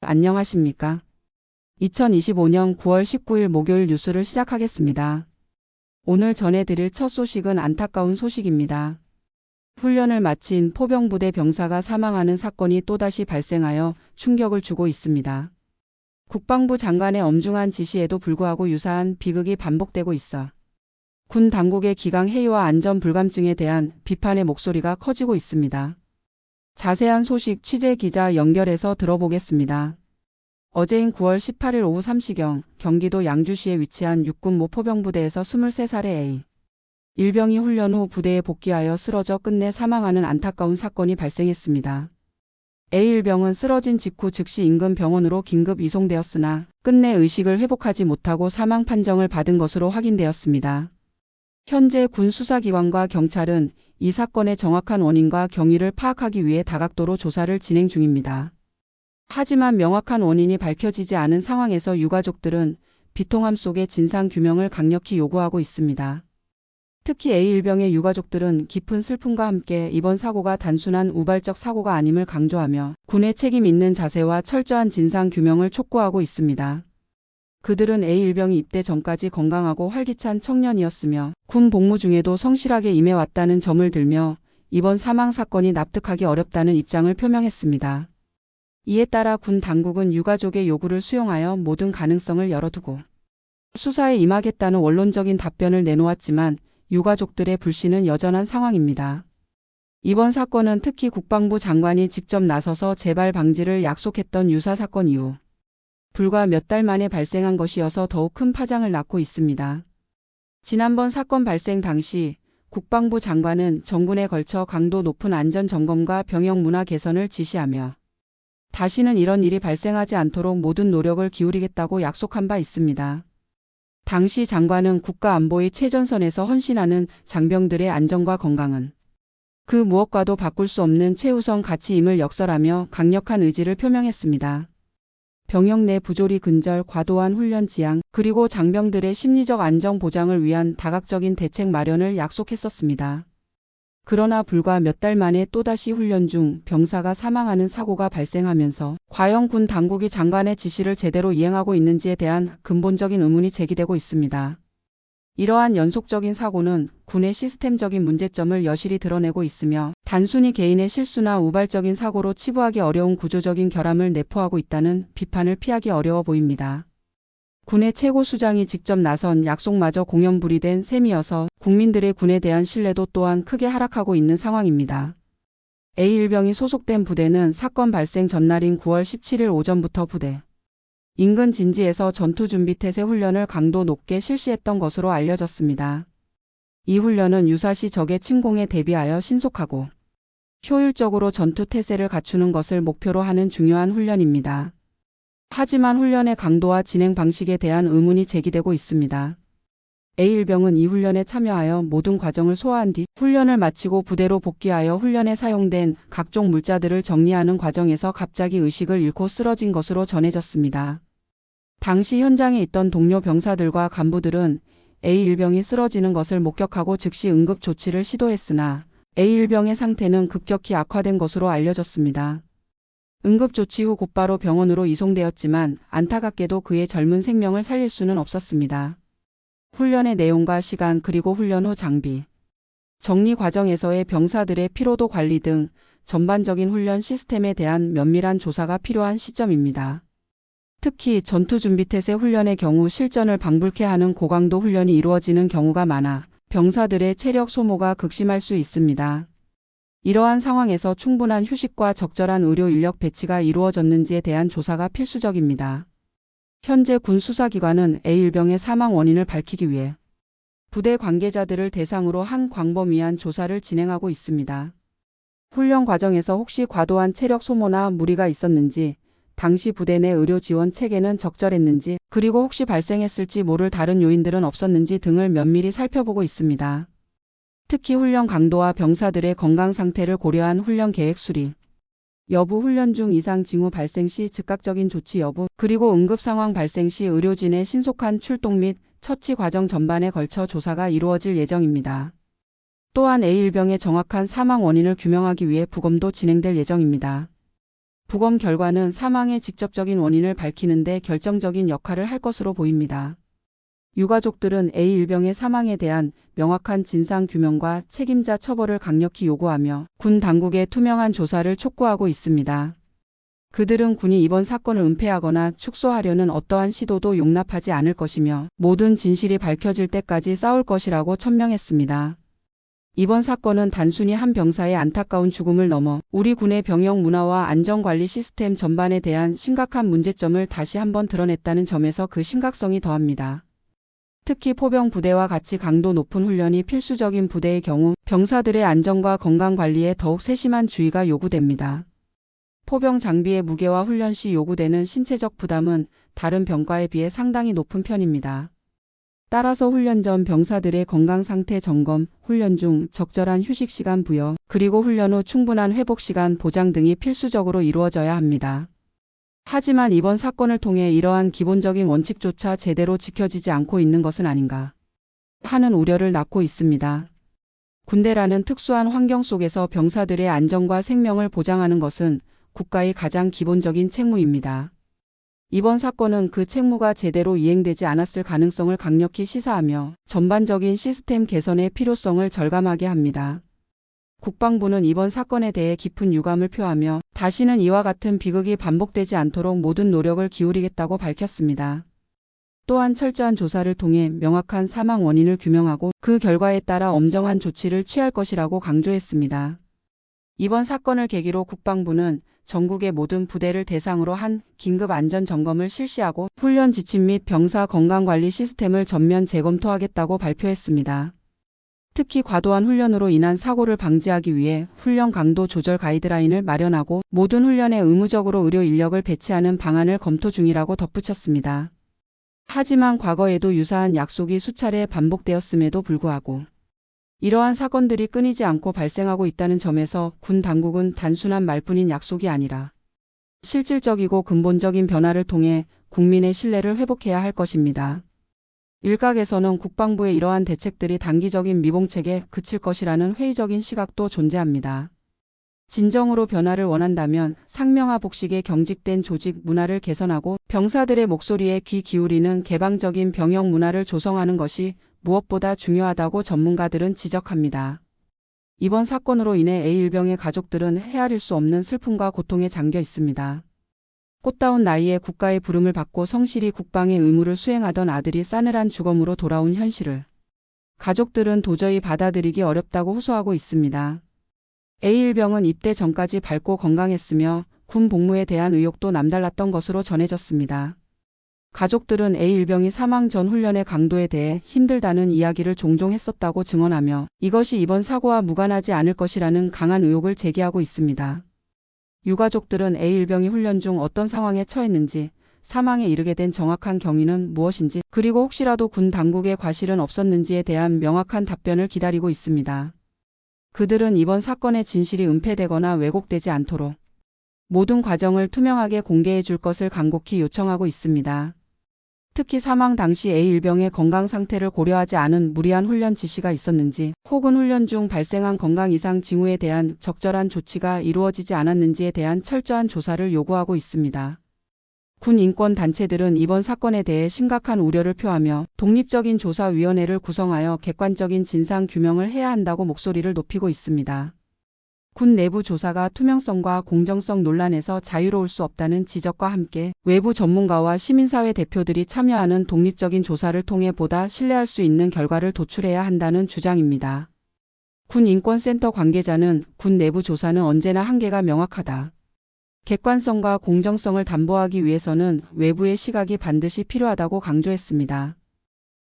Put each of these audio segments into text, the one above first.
안녕하십니까? 2025년 9월 19일 목요일 뉴스를 시작하겠습니다. 오늘 전해드릴 첫 소식은 안타까운 소식입니다. 훈련을 마친 포병부대 병사가 사망하는 사건이 또다시 발생하여 충격을 주고 있습니다. 국방부 장관의 엄중한 지시에도 불구하고 유사한 비극이 반복되고 있어 군 당국의 기강 해이와 안전 불감증에 대한 비판의 목소리가 커지고 있습니다. 자세한 소식 취재 기자 연결해서 들어보겠습니다. 어제인 9월 18일 오후 3시경 경기도 양주시에 위치한 육군 모 포병부대에서 23살의 A 일병이 훈련 후 부대에 복귀하여 쓰러져 끝내 사망하는 안타까운 사건이 발생했습니다. A 일병은 쓰러진 직후 즉시 인근 병원으로 긴급 이송되었으나 끝내 의식을 회복하지 못하고 사망 판정을 받은 것으로 확인되었습니다. 현재 군 수사기관과 경찰은 이 사건의 정확한 원인과 경위를 파악하기 위해 다각도로 조사를 진행 중입니다. 하지만 명확한 원인이 밝혀지지 않은 상황에서 유가족들은 비통함 속에 진상규명을 강력히 요구하고 있습니다. 특히 A 일병의 유가족들은 깊은 슬픔과 함께 이번 사고가 단순한 우발적 사고가 아님을 강조하며 군의 책임 있는 자세와 철저한 진상규명을 촉구하고 있습니다. 그들은 A 일병이 입대 전까지 건강하고 활기찬 청년이었으며 군 복무 중에도 성실하게 임해왔다는 점을 들며 이번 사망 사건이 납득하기 어렵다는 입장을 표명했습니다. 이에 따라 군 당국은 유가족의 요구를 수용하여 모든 가능성을 열어두고 수사에 임하겠다는 원론적인 답변을 내놓았지만 유가족들의 불신은 여전한 상황입니다. 이번 사건은 특히 국방부 장관이 직접 나서서 재발 방지를 약속했던 유사 사건 이후 불과 몇 달 만에 발생한 것이어서 더욱 큰 파장을 낳고 있습니다. 지난번 사건 발생 당시 국방부 장관은 정군에 걸쳐 강도 높은 안전 점검과 병역 문화 개선을 지시하며 다시는 이런 일이 발생하지 않도록 모든 노력을 기울이겠다고 약속한 바 있습니다. 당시 장관은 국가 안보의 최전선에서 헌신하는 장병들의 안전과 건강은 그 무엇과도 바꿀 수 없는 최우선 가치임을 역설하며 강력한 의지를 표명했습니다. 병역 내 부조리 근절, 과도한 훈련 지양, 그리고 장병들의 심리적 안정 보장을 위한 다각적인 대책 마련을 약속했었습니다. 그러나 불과 몇 달 만에 또다시 훈련 중 병사가 사망하는 사고가 발생하면서 과연 군 당국이 장관의 지시를 제대로 이행하고 있는지에 대한 근본적인 의문이 제기되고 있습니다. 이러한 연속적인 사고는 군의 시스템적인 문제점을 여실히 드러내고 있으며 단순히 개인의 실수나 우발적인 사고로 치부하기 어려운 구조적인 결함을 내포하고 있다는 비판을 피하기 어려워 보입니다. 군의 최고 수장이 직접 나선 약속마저 공연불이된 셈이어서 국민들의 군에 대한 신뢰도 또한 크게 하락하고 있는 상황입니다. A 일병이 소속된 부대는 사건 발생 전날인 9월 17일 오전부터 부대 인근 진지에서 전투준비태세 훈련을 강도 높게 실시했던 것으로 알려졌습니다. 이 훈련은 유사시 적의 침공에 대비하여 신속하고 효율적으로 전투태세를 갖추는 것을 목표로 하는 중요한 훈련입니다. 하지만 훈련의 강도와 진행 방식에 대한 의문이 제기되고 있습니다. A 일병은 이 훈련에 참여하여 모든 과정을 소화한 뒤 훈련을 마치고 부대로 복귀하여 훈련에 사용된 각종 물자들을 정리하는 과정에서 갑자기 의식을 잃고 쓰러진 것으로 전해졌습니다. 당시 현장에 있던 동료 병사들과 간부들은 A 일병이 쓰러지는 것을 목격하고 즉시 응급 조치를 시도했으나 A 일병의 상태는 급격히 악화된 것으로 알려졌습니다. 응급조치 후 곧바로 병원으로 이송되었지만 안타깝게도 그의 젊은 생명을 살릴 수는 없었습니다. 훈련의 내용과 시간 그리고 훈련 후 장비, 정리 과정에서의 병사들의 피로도 관리 등 전반적인 훈련 시스템에 대한 면밀한 조사가 필요한 시점입니다. 특히 전투준비태세 훈련의 경우 실전을 방불케 하는 고강도 훈련이 이루어지는 경우가 많아 병사들의 체력 소모가 극심할 수 있습니다. 이러한 상황에서 충분한 휴식과 적절한 의료 인력 배치가 이루어졌는지에 대한 조사가 필수적입니다. 현재 군 수사기관은 A 일병의 사망 원인을 밝히기 위해 부대 관계자들을 대상으로 한 광범위한 조사를 진행하고 있습니다. 훈련 과정에서 혹시 과도한 체력 소모나 무리가 있었는지, 당시 부대 내 의료 지원 체계는 적절했는지, 그리고 혹시 발생했을지 모를 다른 요인들은 없었는지 등을 면밀히 살펴보고 있습니다. 특히 훈련 강도와 병사들의 건강 상태를 고려한 훈련 계획 수립 여부, 훈련 중 이상 징후 발생 시 즉각적인 조치 여부, 그리고 응급 상황 발생 시 의료진의 신속한 출동 및 처치 과정 전반에 걸쳐 조사가 이루어질 예정입니다. 또한 A 일병의 정확한 사망 원인을 규명하기 위해 부검도 진행될 예정입니다. 부검 결과는 사망의 직접적인 원인을 밝히는 데 결정적인 역할을 할 것으로 보입니다. 유가족들은 A 일병의 사망에 대한 명확한 진상 규명과 책임자 처벌을 강력히 요구하며 군 당국의 투명한 조사를 촉구하고 있습니다. 그들은 군이 이번 사건을 은폐하거나 축소하려는 어떠한 시도도 용납하지 않을 것이며 모든 진실이 밝혀질 때까지 싸울 것이라고 천명했습니다. 이번 사건은 단순히 한 병사의 안타까운 죽음을 넘어 우리 군의 병영 문화와 안전관리 시스템 전반에 대한 심각한 문제점을 다시 한번 드러냈다는 점에서 그 심각성이 더합니다. 특히 포병 부대와 같이 강도 높은 훈련이 필수적인 부대의 경우 병사들의 안전과 건강 관리에 더욱 세심한 주의가 요구됩니다. 포병 장비의 무게와 훈련 시 요구되는 신체적 부담은 다른 병과에 비해 상당히 높은 편입니다. 따라서 훈련 전 병사들의 건강 상태 점검, 훈련 중 적절한 휴식 시간 부여, 그리고 훈련 후 충분한 회복 시간 보장 등이 필수적으로 이루어져야 합니다. 하지만 이번 사건을 통해 이러한 기본적인 원칙조차 제대로 지켜지지 않고 있는 것은 아닌가 하는 우려를 낳고 있습니다. 군대라는 특수한 환경 속에서 병사들의 안전과 생명을 보장하는 것은 국가의 가장 기본적인 책무입니다. 이번 사건은 그 책무가 제대로 이행되지 않았을 가능성을 강력히 시사하며 전반적인 시스템 개선의 필요성을 절감하게 합니다. 국방부는 이번 사건에 대해 깊은 유감을 표하며 다시는 이와 같은 비극이 반복되지 않도록 모든 노력을 기울이겠다고 밝혔습니다. 또한 철저한 조사를 통해 명확한 사망 원인을 규명하고 그 결과에 따라 엄정한 조치를 취할 것이라고 강조했습니다. 이번 사건을 계기로 국방부는 전국의 모든 부대를 대상으로 한 긴급 안전 점검을 실시하고 훈련 지침 및 병사 건강관리 시스템을 전면 재검토하겠다고 발표했습니다. 특히 과도한 훈련으로 인한 사고를 방지하기 위해 훈련 강도 조절 가이드라인을 마련하고 모든 훈련에 의무적으로 의료 인력을 배치하는 방안을 검토 중이라고 덧붙였습니다. 하지만 과거에도 유사한 약속이 수차례 반복되었음에도 불구하고 이러한 사건들이 끊이지 않고 발생하고 있다는 점에서 군 당국은 단순한 말뿐인 약속이 아니라 실질적이고 근본적인 변화를 통해 국민의 신뢰를 회복해야 할 것입니다. 일각에서는 국방부의 이러한 대책들이 단기적인 미봉책에 그칠 것이라는 회의적인 시각도 존재합니다. 진정으로 변화를 원한다면 상명하 복식에 경직된 조직 문화를 개선하고 병사들의 목소리에 귀 기울이는 개방적인 병영 문화를 조성하는 것이 무엇보다 중요하다고 전문가들은 지적합니다. 이번 사건으로 인해 A 일병의 가족들은 헤아릴 수 없는 슬픔과 고통에 잠겨 있습니다. 꽃다운 나이에 국가의 부름을 받고 성실히 국방의 의무를 수행하던 아들이 싸늘한 주검으로 돌아온 현실을 가족들은 도저히 받아들이기 어렵다고 호소하고 있습니다. A 일병은 입대 전까지 밝고 건강했으며 군 복무에 대한 의욕도 남달랐던 것으로 전해졌습니다. 가족들은 A 일병이 사망 전 훈련의 강도에 대해 힘들다는 이야기를 종종 했었다고 증언하며 이것이 이번 사고와 무관하지 않을 것이라는 강한 의혹을 제기하고 있습니다. 유가족들은 A 일병이 훈련 중 어떤 상황에 처했는지, 사망에 이르게 된 정확한 경위는 무엇인지, 그리고 혹시라도 군 당국의 과실은 없었는지에 대한 명확한 답변을 기다리고 있습니다. 그들은 이번 사건의 진실이 은폐되거나 왜곡되지 않도록 모든 과정을 투명하게 공개해 줄 것을 간곡히 요청하고 있습니다. 특히 사망 당시 A 일병의 건강 상태를 고려하지 않은 무리한 훈련 지시가 있었는지 혹은 훈련 중 발생한 건강 이상 징후에 대한 적절한 조치가 이루어지지 않았는지에 대한 철저한 조사를 요구하고 있습니다. 군 인권 단체들은 이번 사건에 대해 심각한 우려를 표하며 독립적인 조사위원회를 구성하여 객관적인 진상 규명을 해야 한다고 목소리를 높이고 있습니다. 군 내부 조사가 투명성과 공정성 논란에서 자유로울 수 없다는 지적과 함께 외부 전문가와 시민사회 대표들이 참여하는 독립적인 조사를 통해 보다 신뢰할 수 있는 결과를 도출해야 한다는 주장입니다. 군 인권센터 관계자는 군 내부 조사는 언제나 한계가 명확하다. 객관성과 공정성을 담보하기 위해서는 외부의 시각이 반드시 필요하다고 강조했습니다.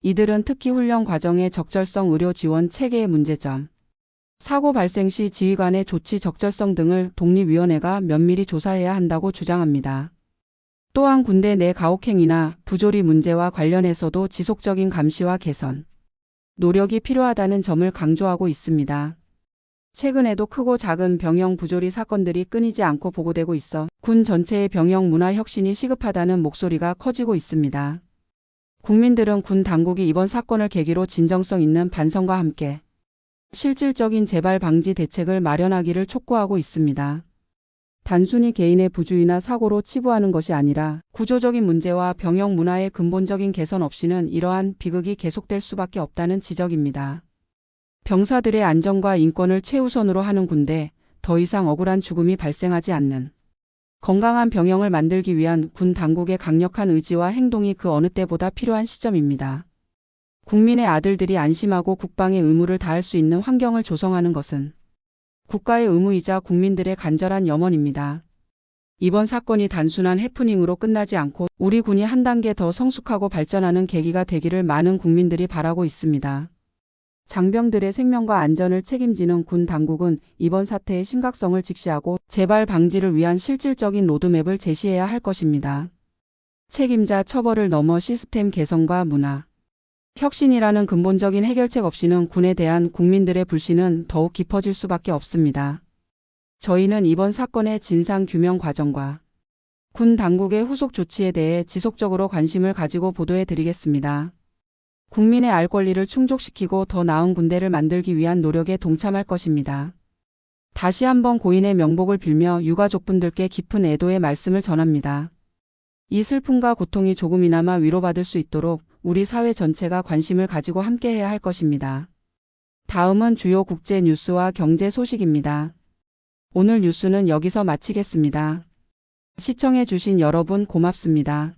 이들은 특히 훈련 과정의 적절성, 의료 지원 체계의 문제점, 사고 발생 시 지휘관의 조치 적절성 등을 독립위원회가 면밀히 조사해야 한다고 주장합니다. 또한 군대 내 가혹행위나 부조리 문제와 관련해서도 지속적인 감시와 개선, 노력이 필요하다는 점을 강조하고 있습니다. 최근에도 크고 작은 병영 부조리 사건들이 끊이지 않고 보고되고 있어 군 전체의 병영 문화 혁신이 시급하다는 목소리가 커지고 있습니다. 국민들은 군 당국이 이번 사건을 계기로 진정성 있는 반성과 함께 실질적인 재발 방지 대책을 마련하기를 촉구하고 있습니다. 단순히 개인의 부주의나 사고로 치부하는 것이 아니라 구조적인 문제와 병역 문화의 근본적인 개선 없이는 이러한 비극이 계속될 수밖에 없다는 지적입니다. 병사들의 안전과 인권을 최우선으로 하는 군대, 더 이상 억울한 죽음이 발생하지 않는 건강한 병영을 만들기 위한 군 당국의 강력한 의지와 행동이 그 어느 때보다 필요한 시점입니다. 국민의 아들들이 안심하고 국방의 의무를 다할 수 있는 환경을 조성하는 것은 국가의 의무이자 국민들의 간절한 염원입니다. 이번 사건이 단순한 해프닝으로 끝나지 않고 우리 군이 한 단계 더 성숙하고 발전하는 계기가 되기를 많은 국민들이 바라고 있습니다. 장병들의 생명과 안전을 책임지는 군 당국은 이번 사태의 심각성을 직시하고 재발 방지를 위한 실질적인 로드맵을 제시해야 할 것입니다. 책임자 처벌을 넘어 시스템 개선과 문화 혁신이라는 근본적인 해결책 없이는 군에 대한 국민들의 불신은 더욱 깊어질 수밖에 없습니다. 저희는 이번 사건의 진상 규명 과정과 군 당국의 후속 조치에 대해 지속적으로 관심을 가지고 보도해 드리겠습니다. 국민의 알 권리를 충족시키고 더 나은 군대를 만들기 위한 노력에 동참할 것입니다. 다시 한번 고인의 명복을 빌며 유가족분들께 깊은 애도의 말씀을 전합니다. 이 슬픔과 고통이 조금이나마 위로받을 수 있도록 우리 사회 전체가 관심을 가지고 함께해야 할 것입니다. 다음은 주요 국제 뉴스와 경제 소식입니다. 오늘 뉴스는 여기서 마치겠습니다. 시청해 주신 여러분 고맙습니다.